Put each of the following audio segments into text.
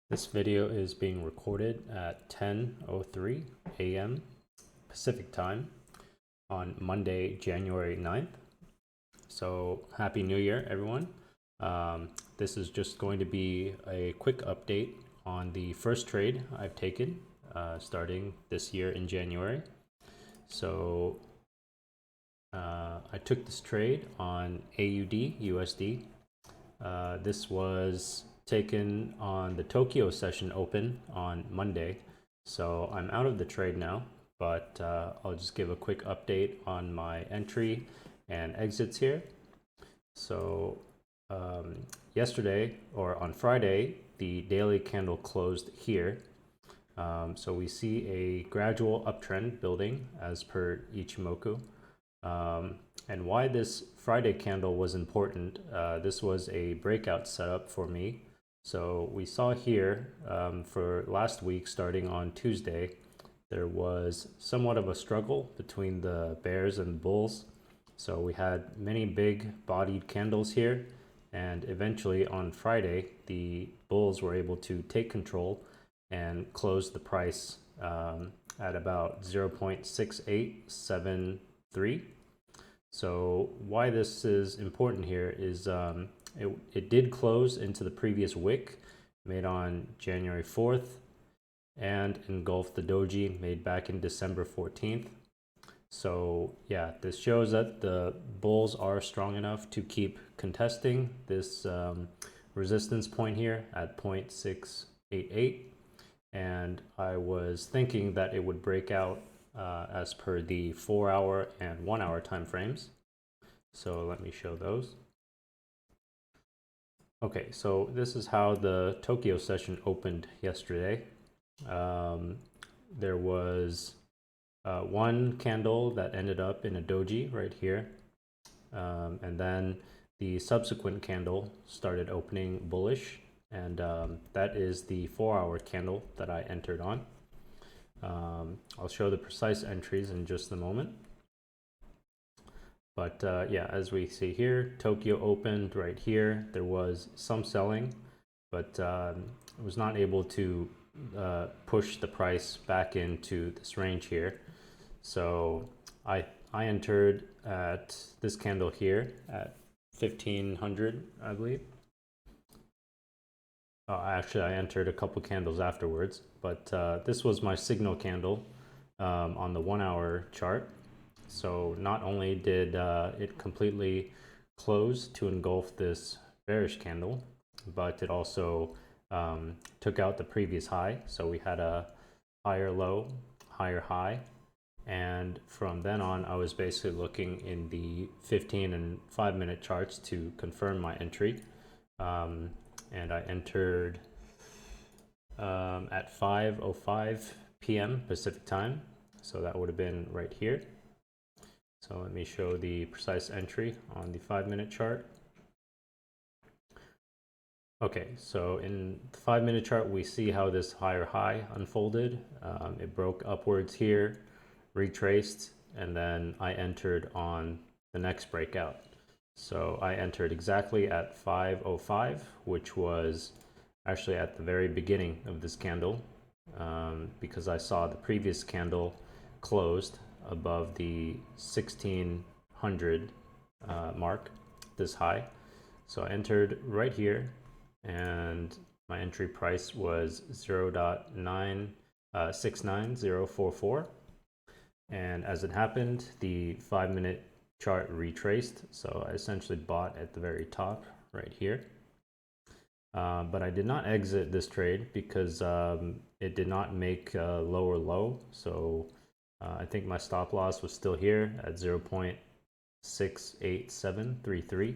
This video is being recorded at 10:03 a.m. Pacific time on Monday, January 9th. So happy New Year, everyone. This is just going to be a quick update on the first trade I've taken starting this year in January. So I took this trade on AUDUSD. This was taken on the Tokyo session open on Monday. So I'm out of the trade now, but I'll just give a quick update on my entry and exits here. So yesterday, or on Friday, the daily candle closed here. So we see a gradual uptrend building as per Ichimoku. And why this Friday candle was important, this was a breakout setup for me. So we saw here for last week, starting on Tuesday, there was somewhat of a struggle between the bears and the bulls. So we had many big bodied candles here, and eventually on Friday, the bulls were able to take control and close the price at about 0.6873. So why this is important here is it did close into the previous wick made on January 4th and engulfed the doji made back in December 14th. So yeah, this shows that the bulls are strong enough to keep contesting this resistance point here at 0.688. And I was thinking that it would break out as per the 4-hour and 1-hour time frames. So let me show those. Okay, so this is how the Tokyo session opened yesterday. There was one candle that ended up in a doji right here. And then the subsequent candle started opening bullish. And that is the 4-hour candle that I entered on. I'll show the precise entries in just a moment. But yeah, as we see here, Tokyo opened right here. There was some selling, but was not able to push the price back into this range here. So I entered at this candle here at 1500, I believe. Actually, I entered a couple candles afterwards, but this was my signal candle on the 1-hour chart. So not only did it completely close to engulf this bearish candle, but it also took out the previous high. So we had a higher low, higher high. And from then on, I was basically looking in the 15 and 5-minute charts to confirm my entry. And I entered at 5:05 p.m. Pacific time. So that would have been right here. So let me show the precise entry on the 5-minute chart. Okay, so in the 5-minute chart, we see how this higher high unfolded. It broke upwards here, retraced, and then I entered on the next breakout. So I entered exactly at 5:05, which was actually at the very beginning of this candle, because I saw the previous candle closed above the 1600 mark, this high. So I entered right here, and my entry price was 0.969044. And as it happened, the 5-minute chart retraced, so I essentially bought at the very top right here. But I did not exit this trade because it did not make a lower low. So I think my stop loss was still here at 0.68733.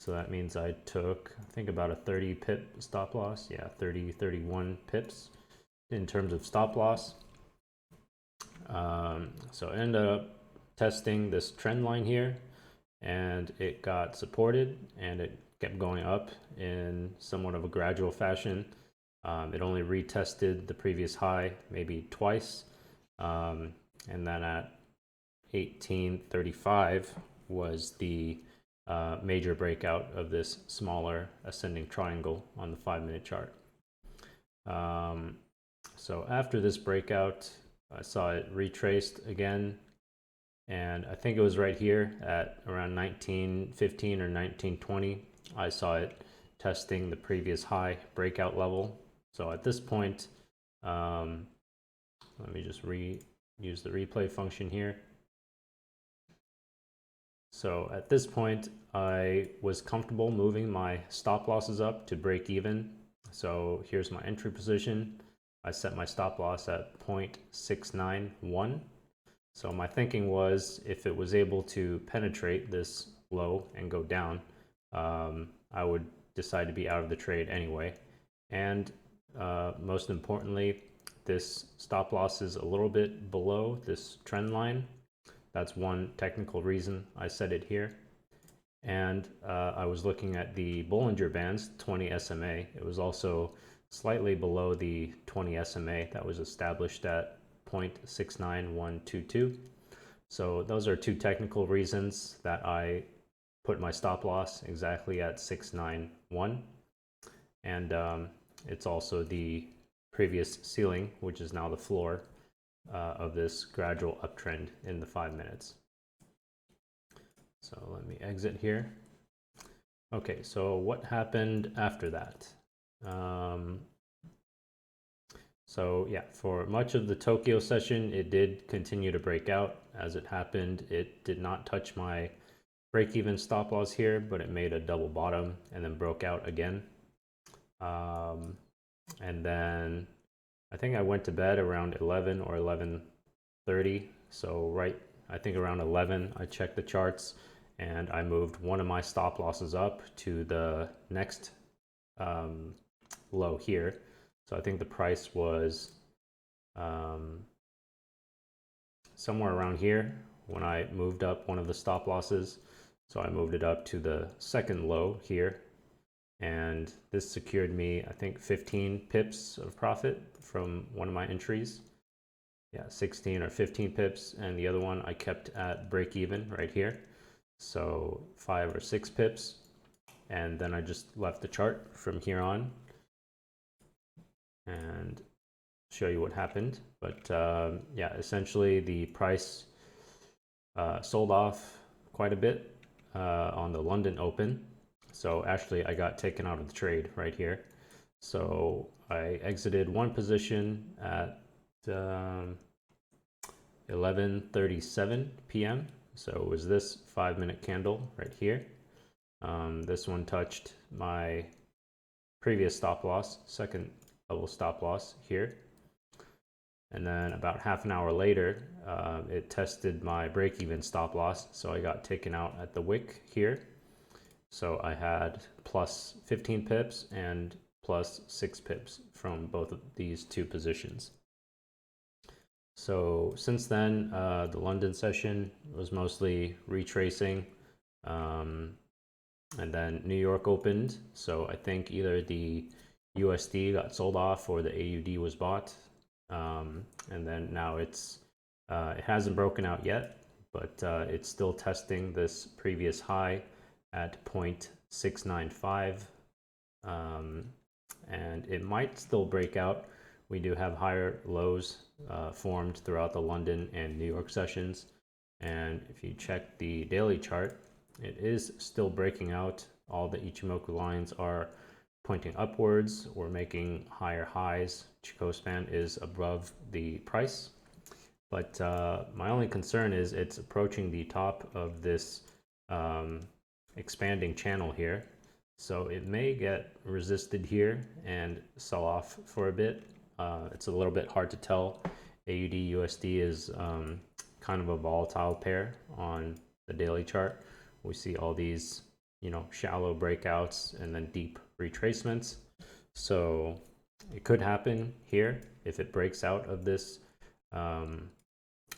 So that means I took, I think, about a 30 pip stop loss. Yeah, 31 pips in terms of stop loss. So I ended up testing this trend line here, and it got supported, and it kept going up in somewhat of a gradual fashion. It only retested the previous high maybe twice, and then at 1835 was the major breakout of this smaller ascending triangle on the 5-minute chart. So after this breakout, I saw it retraced again, and I think it was right here at around 1915 or 1920. I saw it testing the previous high breakout level. So at this point, let me just use the replay function here. So at this point, I was comfortable moving my stop losses up to break even. So here's my entry position. I set my stop loss at 0.691. So my thinking was if it was able to penetrate this low and go down, I would decide to be out of the trade anyway. And most importantly, this stop loss is a little bit below this trend line. That's one technical reason I set it here. And I was looking at the Bollinger Bands 20 SMA. It was also slightly below the 20 SMA that was established at 0.69122. So those are two technical reasons that I put my stop loss exactly at 691. And it's also the previous ceiling, which is now the floor of this gradual uptrend in the 5 minutes. So let me exit here. Okay, so what happened after that? So yeah, for much of the Tokyo session, it did continue to break out. As it happened, it did not touch my break-even stop loss here, but it made a double bottom and then broke out again. And then I think I went to bed around 11 or 11:30. So right, I think around 11, I checked the charts and I moved one of my stop losses up to the next low here. So I think the price was somewhere around here when I moved up one of the stop losses. So I moved it up to the second low here. And this secured me, I think, 15 pips of profit from one of my entries. Yeah, 16 or 15 pips. And the other one I kept at break even right here. So 5 or 6 pips. And then I just left the chart from here on and show you what happened. But yeah, essentially the price sold off quite a bit on the London Open. So actually I got taken out of the trade right here. So I exited one position at 11:37 p.m. So it was this 5-minute candle right here. This one touched my previous stop loss, second level stop loss here. And then about half an hour later, it tested my break-even stop loss. So I got taken out at the wick here. So I had plus 15 pips and plus 6 pips from both of these two positions. So since then, the London session was mostly retracing. And then New York opened. So I think either the USD got sold off or the AUD was bought. And then now it hasn't broken out yet, but it's still testing this previous high at 0.695, and it might still break out. We do have higher lows formed throughout the London and New York sessions, and if you check the daily chart, it is still breaking out. All the Ichimoku lines are pointing upwards or making higher highs. Chikou span is above the price, but my only concern is it's approaching the top of this expanding channel here, so it may get resisted here and sell off for a bit. It's a little bit hard to tell. AUD USD is kind of a volatile pair on the daily chart. We see all these, shallow breakouts and then deep retracements. So it could happen here if it breaks out of this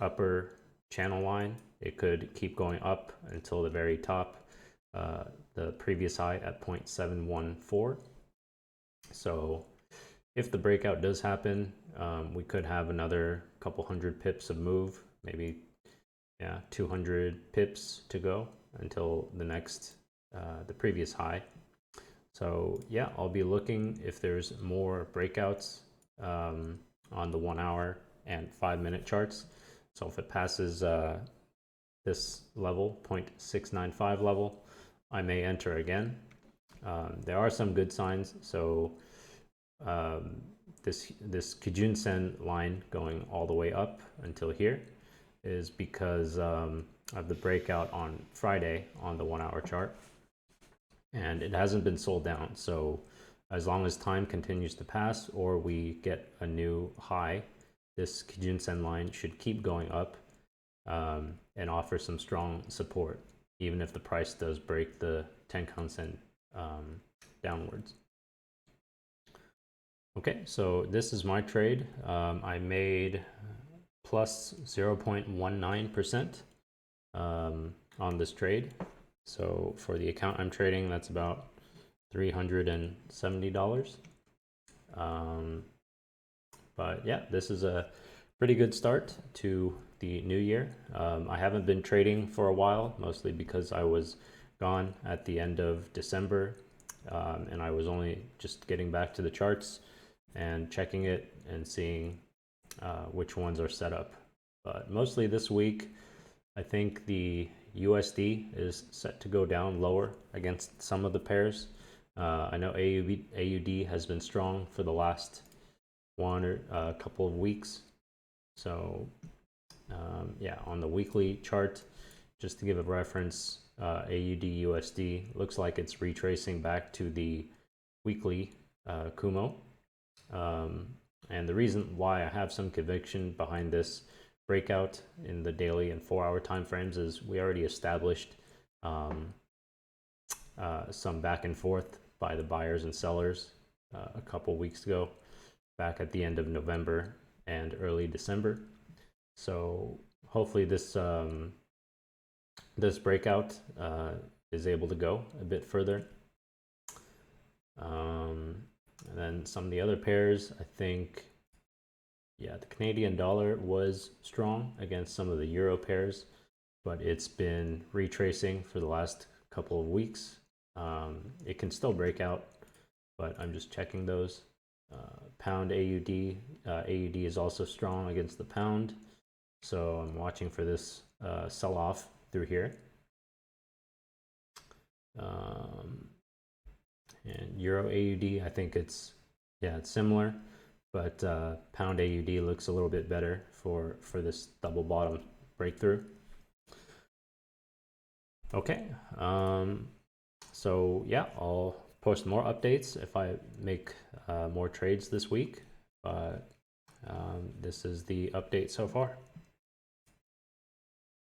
upper channel line. It could keep going up until the very top, the previous high at 0.714. So if the breakout does happen, we could have another couple hundred pips of move, maybe 200 pips to go until the next, the previous high. So yeah, I'll be looking if there's more breakouts on the 1 hour and 5-minute charts. So if it passes this level, 0.695 level, I may enter again. There are some good signs. So this Kijun-sen line going all the way up until here is because of the breakout on Friday on the 1 hour chart, and it hasn't been sold down. So as long as time continues to pass or we get a new high, this Kijun-sen line should keep going up and offer some strong support, even if the price does break the Tenkan-sen downwards. Okay, so this is my trade. I made plus 0.19% on this trade. So for the account I'm trading, that's about $370. But yeah, this is a pretty good start to the new year. I haven't been trading for a while, mostly because I was gone at the end of December, and I was only just getting back to the charts and checking it and seeing which ones are set up. But mostly this week, I think the USD is set to go down lower against some of the pairs. I know AUD has been strong for the last one or a couple of weeks. So yeah, on the weekly chart, just to give a reference, AUD USD looks like it's retracing back to the weekly Kumo. And the reason why I have some conviction behind this breakout in the daily and 4-hour time frames is we already established some back and forth by the buyers and sellers a couple weeks ago, back at the end of November and early December. So hopefully this this breakout is able to go a bit further. And then some of the other pairs, I think, yeah, the Canadian dollar was strong against some of the euro pairs, but it's been retracing for the last couple of weeks. It can still break out, but I'm just checking those. Pound AUD, AUD is also strong against the pound, so I'm watching for this sell-off through here. And Euro AUD, I think it's similar, but Pound AUD looks a little bit better for this double bottom breakthrough. Okay, so yeah, I'll post more updates if I make more trades this week, but this is the update so far.